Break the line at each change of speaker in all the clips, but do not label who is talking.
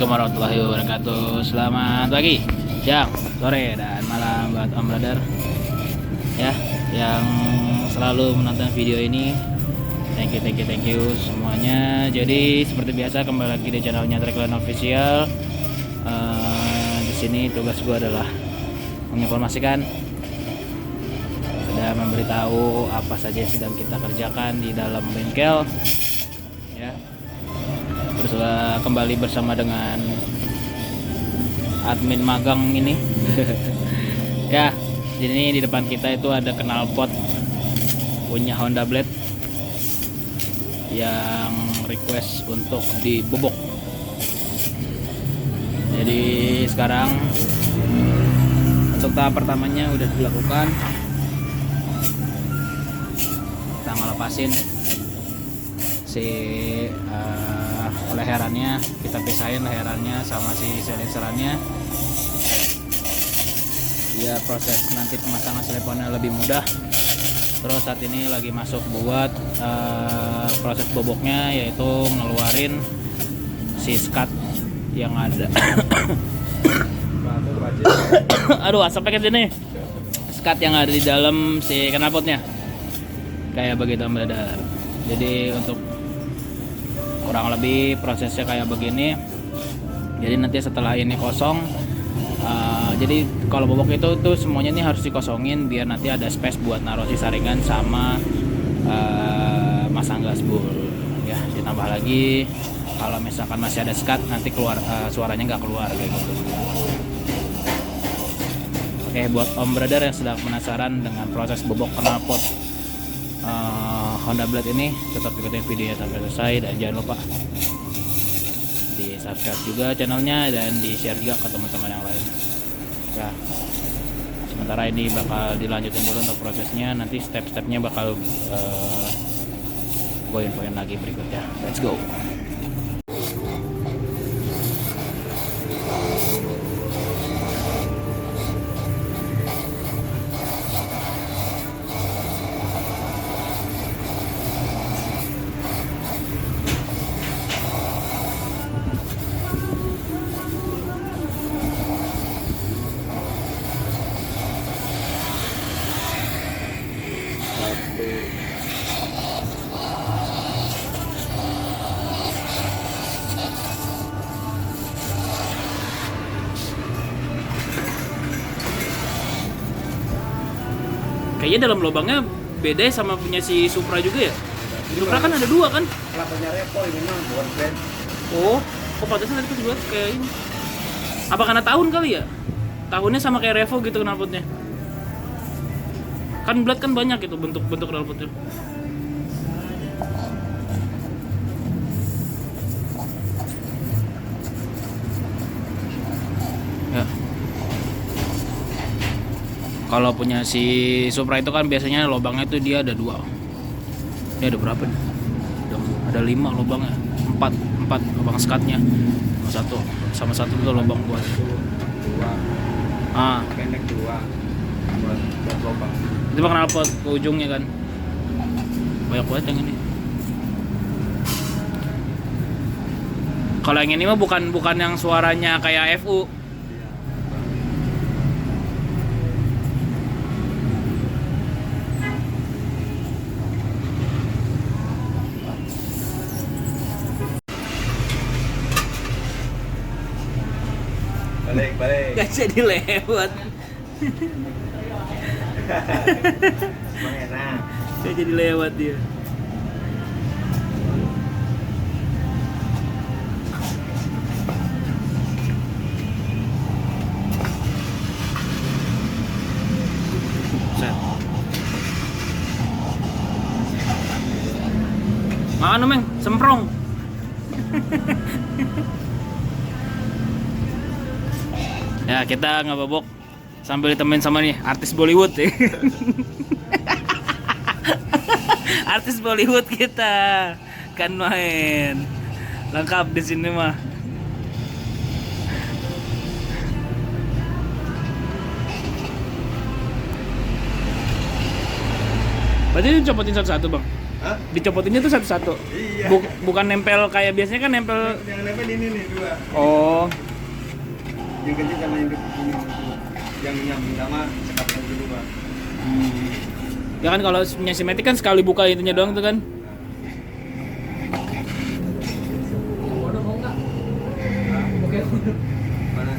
Assalamualaikum warahmatullahi wabarakatuh. Selamat pagi, siang, sore, dan malam buat Om Brother ya, yang selalu menonton video ini. Thank you semuanya. Jadi seperti biasa kembali lagi di channelnya Trackline Official. Di sini tugas gue adalah menginformasikan, sudah memberitahu apa saja yang sedang kita kerjakan di dalam bengkel ya. Terus kembali bersama dengan admin magang ini. Ya, ini di depan kita itu ada knalpot punya Honda Blade yang request untuk dibobok. Jadi sekarang untuk tahap pertamanya udah dilakukan. Kita ngelepasin si leherannya, kita pisahin leherannya sama si silencerannya. Ya, proses nanti pemasangan silikonnya lebih mudah. Terus saat ini lagi masuk buat proses boboknya, yaitu ngeluarin si skat yang ada. Aduh, asap pakai sini. Skat yang ada di dalam si knalpotnya. Kayak begitu, Brother. Jadi untuk kurang lebih prosesnya kayak begini. Jadi nanti setelah ini kosong, jadi kalau bobok itu tuh semuanya ini harus dikosongin biar nanti ada space buat naruh si saringan sama masang gasbul ya. Ditambah lagi kalau misalkan masih ada skat, nanti keluar suaranya nggak keluar kayak gitu. Oke, buat Om Brother yang sedang penasaran dengan proses bobok knalpot Honda Blade ini, tetap ikutin videonya sampai selesai, dan jangan lupa di subscribe juga channelnya dan di share juga ke teman-teman yang lain ya. Sementara ini bakal dilanjutin dulu untuk prosesnya, nanti step-stepnya bakal gue infoin lagi berikutnya. Let's go. Kayaknya dalam lubangnya beda sama punya si Supra juga ya. Supra kan ada dua kan?
Kelapanya Revo ini mah bukan brand.
Oh, kok pantasnya tadi dibuat kayak ini? Apa karena tahun kali ya? Tahunnya sama kayak Revo gitu knalpotnya. Kan Blade kan banyak itu bentuk-bentuk knalpotnya. Ya. Kalau punya si Supra itu kan biasanya lubangnya itu dia ada dua. Ini ada berapa nih? Ada 5 lubangnya, 4 lubang skatnya, sama satu itu lubang buat
Pendek 2 buat lubang.
itu mah knalpot ke ujungnya kan. Banyak banget yang ini. Kalau yang ini mah bukan yang suaranya kayak FU.
Balik.
Gak jadi lewat.
Emang enak.
Gak jadi lewat dia. Set. Makan Meng, semprong. Ya, kita ngebobok sambil ditemenin sama nih artis Bollywood ya. Artis Bollywood kita kan main lengkap di sini mah. Berarti copotin satu-satu bang.
Hah?
Dicopotinnya tuh satu-satu.
Iya.
Bukan nempel kayak biasanya kan nempel.
Yang nempel ini nih dua.
Oh,
Yang kecil sama yang ini. Yang nyambung sama sekatnya kedua.
ya kan kalau punya simetik kan sekali buka itunya doang tuh kan.
Mana? Mana?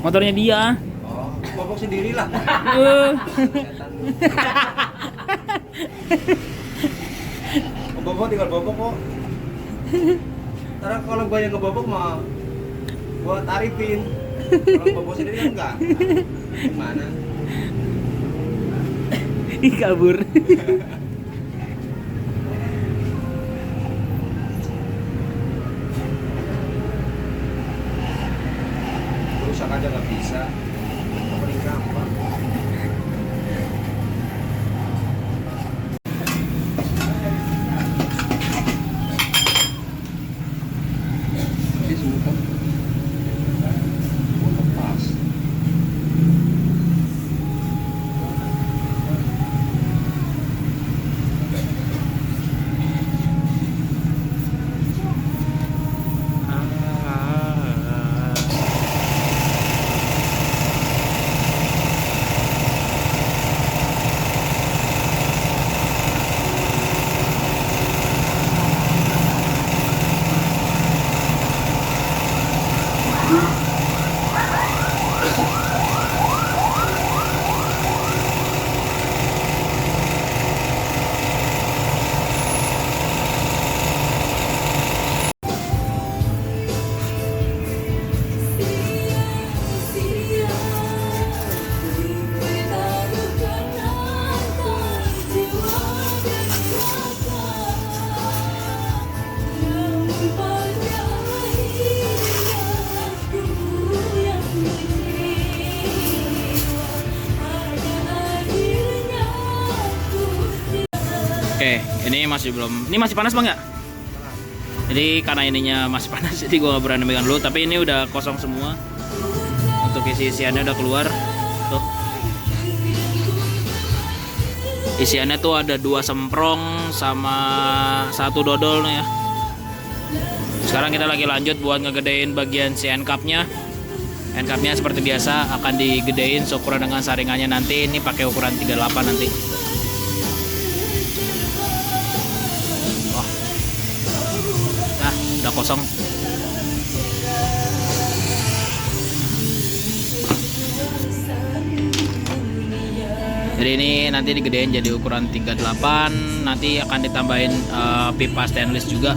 Motornya dia.
Oh, bobok sendiri lah.
Eh.
Bobok tinggal bobok kok. Ntar kalau gua yang ngebobok mah gua tarifin. Kalau bobok sendiri kan enggak. Gimana?
Ih, kabur.
Rusak aja nggak bisa. Paling gampang. Ini semua kan lepas.
Oke, ini masih belum. Ini masih panas bang ya? Jadi karena ininya masih panas, jadi gua nggak berani megang dulu. Tapi ini udah kosong semua. Untuk isi-isiannya udah keluar. Tuh. Isiannya tuh ada 2 semprong sama 1 dodol nih ya. Sekarang kita lagi lanjut buat ngegedein bagian si end cap-nya. End cap-nya seperti biasa akan digedein seukuran dengan saringannya nanti. Ini pakai ukuran 38 nanti. Udah kosong. Jadi ini nanti digedein jadi ukuran 38. Nanti akan ditambahin pipa stainless juga.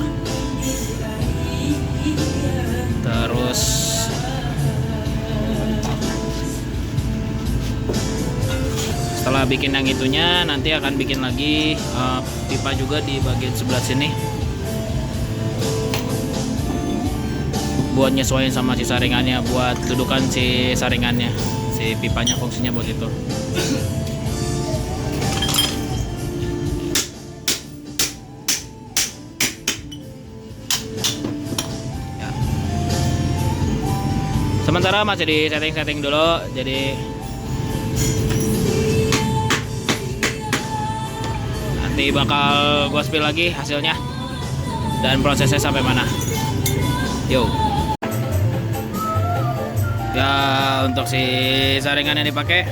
Terus setelah bikin yang itunya, nanti akan bikin lagi pipa juga di bagian sebelah sini. Buat nyesuaiin sama si saringannya, buat dudukan si saringannya, si pipanya fungsinya buat itu. Ya. Sementara masih di setting-setting dulu, jadi nanti bakal gua spill lagi hasilnya dan prosesnya sampai mana. Yo. Ya, untuk si saringan yang dipakai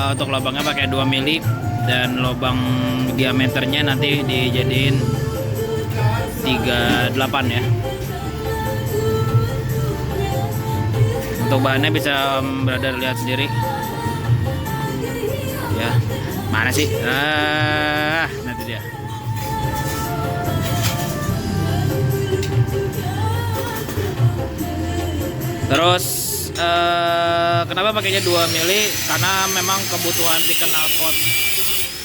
untuk lubangnya pakai 2 mili dan lubang diameternya nanti dijadiin 38 ya. Untuk bahannya bisa brother lihat sendiri ya. Mana sih? Nanti dia. Terus kenapa pakainya 2 mili? Karena memang kebutuhan di knalpot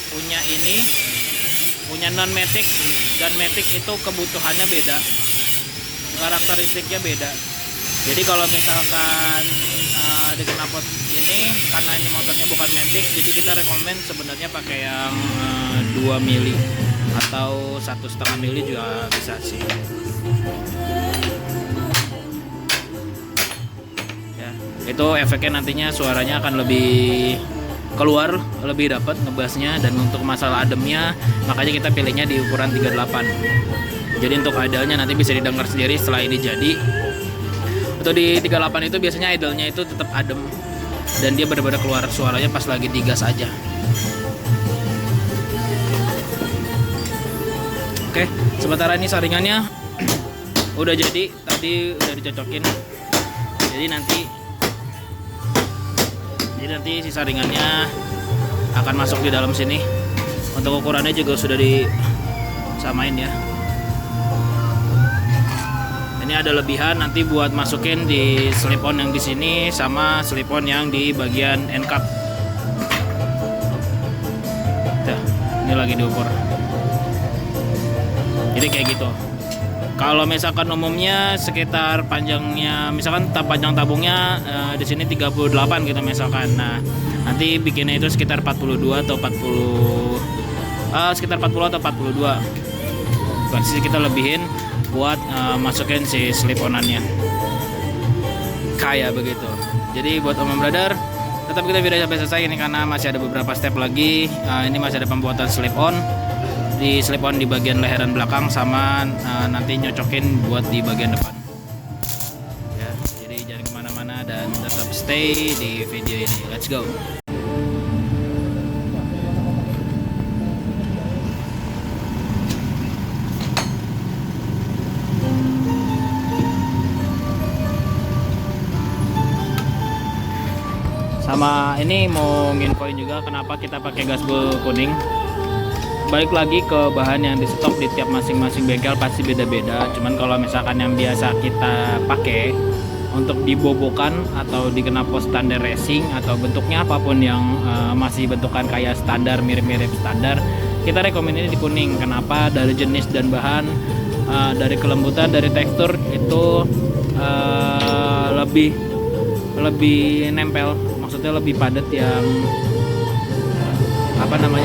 punya ini, punya non matic dan matic itu kebutuhannya beda, karakteristiknya beda. Jadi kalau misalkan di knalpot ini, karena ini motornya bukan matic, jadi kita rekomend sebenarnya pakai yang 2 mili atau 1,5 mili juga bisa sih. Itu efeknya nantinya suaranya akan lebih keluar, lebih dapat ngebassnya. Dan untuk masalah ademnya, makanya kita pilihnya di ukuran 38. Jadi untuk idle-nya nanti bisa didengar sendiri setelah ini jadi. Untuk di 38 itu biasanya idle-nya itu tetap adem dan dia benar-benar keluar suaranya pas lagi digas aja. Oke, sementara ini saringannya udah jadi, tadi udah dicocokin. Jadi nanti si saringannya akan masuk di dalam sini. Untuk ukurannya juga sudah disamain ya. Ini ada lebihan nanti buat masukin di slip on yang di sini sama slip on yang di bagian end cap. Tuh, ini lagi diukur. Jadi kayak gitu. Kalau misalkan umumnya sekitar panjangnya, misalkan panjang tabungnya di sini 38 gitu misalkan. Nah, nanti bikinnya itu sekitar 42 atau 40, sekitar 40 atau 42. Pasti kita lebihin buat masukin si slip onannya kayak begitu. Jadi buat Om Brother, tetap kita video sampai selesai ini karena masih ada beberapa step lagi. Ini masih ada pembuatan slip on di bagian leheran belakang sama nanti nyocokin buat di bagian depan ya. Jadi jangan kemana-mana dan tetap stay di video ini. Let's go. Sama ini mau nginfoin juga kenapa kita pakai gasbol kuning. Balik lagi ke bahan yang di stok di tiap masing-masing bengkel pasti beda-beda. Cuman kalau misalkan yang biasa kita pakai untuk dibobokan atau di knalpot standar racing atau bentuknya apapun yang masih bentukan kayak standar, mirip-mirip standar, kita rekomen ini di kuning. Kenapa? Dari jenis dan bahan, dari kelembutan, dari tekstur itu lebih nempel. Maksudnya lebih padat yang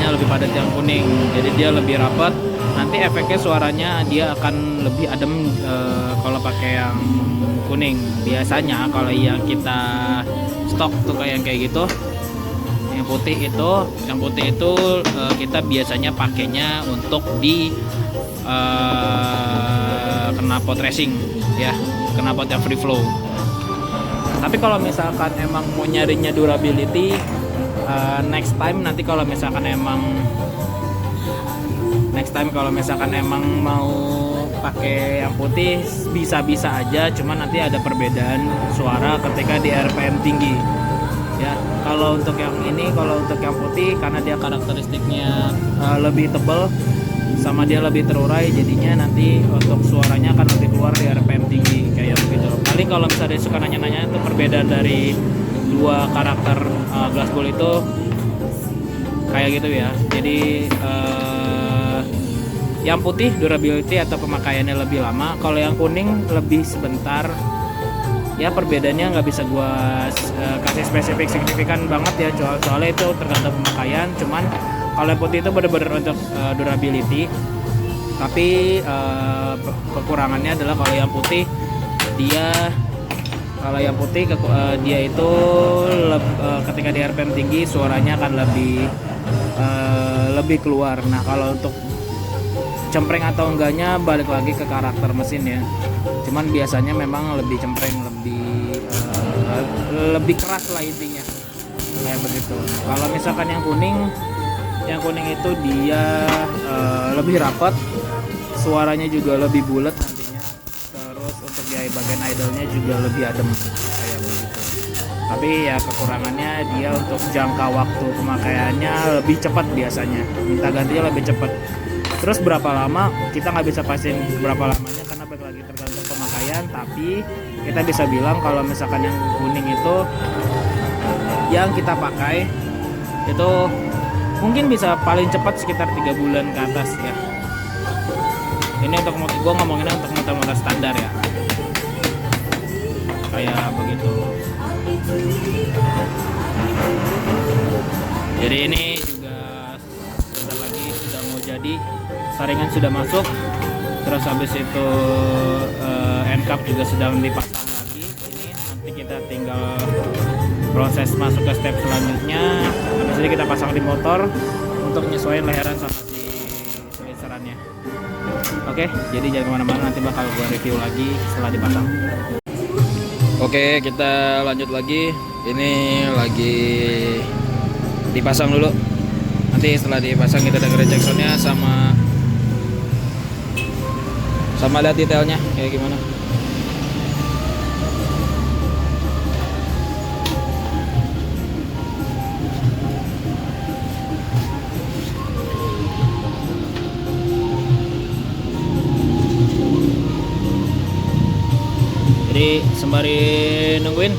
lebih padat yang kuning. Jadi dia lebih rapat. Nanti efeknya suaranya dia akan lebih adem kalau pakai yang kuning. Biasanya kalau yang kita stok tuh kayak gitu, yang putih itu kita biasanya pakainya untuk di knalpot racing ya, knalpot yang free flow. Tapi kalau misalkan emang mau nyarinya durability, next time kalau misalkan emang mau pakai yang putih bisa-bisa aja, cuman nanti ada perbedaan suara ketika di RPM tinggi ya. Kalau untuk yang putih karena dia karakteristiknya lebih tebal sama dia lebih terurai, jadinya nanti untuk suaranya akan lebih keluar di RPM tinggi kayak begitu. Paling kalau misalnya suka nanya-nanya itu perbedaan dari dua karakter gasbol itu kayak gitu ya. Jadi yang putih durability atau pemakaiannya lebih lama, kalau yang kuning lebih sebentar ya. Perbedaannya nggak bisa gua kasih spesifik signifikan banget ya, soalnya itu tergantung pemakaian. Cuman kalau yang putih itu benar-benar untuk durability, tapi kekurangannya adalah kalau yang putih dia itu ketika di RPM tinggi suaranya akan lebih keluar. Nah kalau untuk cempreng atau enggaknya balik lagi ke karakter mesin ya. Cuman biasanya memang lebih cempreng, lebih keras lah intinya kayak begitu. Kalau misalkan yang kuning itu dia lebih rapat, suaranya juga lebih bulat nantinya. Terus untuk di bagian idle-nya juga lebih adem kayak begitu. Tapi ya kekurangannya dia untuk jangka waktu pemakaiannya lebih cepat biasanya. Minta gantinya lebih cepat. Terus berapa lama kita nggak bisa pastiin berapa lamanya karena balik lagi tergantung pemakaian. Tapi kita bisa bilang kalau misalkan yang kuning itu yang kita pakai itu mungkin bisa paling cepat sekitar 3 bulan ke atas ya. Ini untuk gue ngomonginnya untuk motor-motor standar ya, kayak begitu. Jadi ini juga sebentar lagi sudah mau jadi, saringan sudah masuk, terus habis itu end cap juga sedang dipasang lagi. Ini nanti kita tinggal proses masuk ke step selanjutnya. Habis ini kita pasang di motor untuk menyesuaikan leheran sama si siliserannya. Oke, jadi jangan kemana-mana, nanti bakal gua review lagi setelah dipasang. Oke, kita lanjut lagi. Ini lagi dipasang dulu. Nanti setelah dipasang kita dengerin jacksonnya sama lihat detailnya kayak gimana. Jadi sembari nungguin,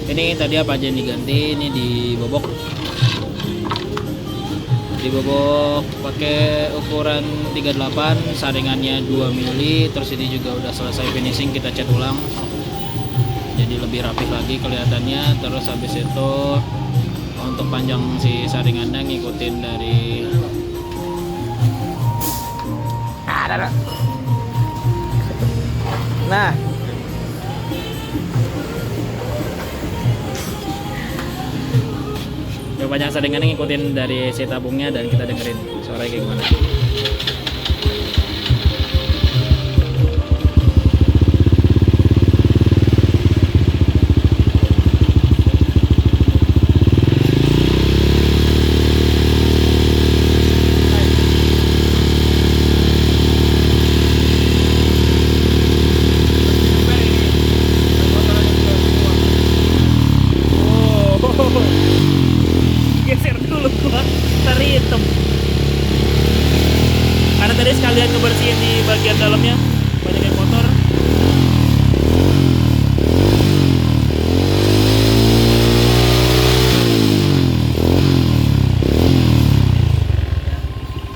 ini tadi apa aja yang diganti, ini dibobok pakai ukuran 38, saringannya 2 mili. Terus ini juga udah selesai finishing, kita cat ulang jadi lebih rapi lagi kelihatannya. Terus habis itu untuk panjang si saringannya ngikutin dari nah panjang saringannya ngikutin dari si tabungnya, dan kita dengerin suaranya kayak gimana. Geser dulu gua tari hitam karena tadi sekalian ngebersihin di bagian dalamnya banyak yang kotor.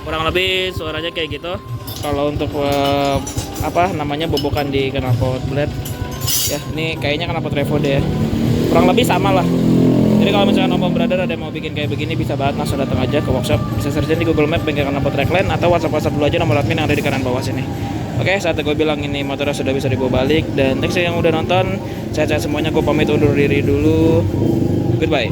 Kurang lebih suaranya kayak gitu. Kalau untuk bobokan di knalpot blade ya, ini kayaknya knalpot Revo deh ya, kurang lebih sama lah. Jadi kalau misalkan Om Brother ada yang mau bikin kayak begini, bisa banget langsung datang aja ke workshop. Bisa search di Google Map bengkel knalpot Trackline, atau WhatsApp dulu aja nomor admin yang ada di kanan bawah sini. Oke, saat gue bilang ini motornya sudah bisa dibawa balik. Dan thanks yang udah nonton. Sehat-sehat semuanya, gue pamit undur diri dulu. Goodbye.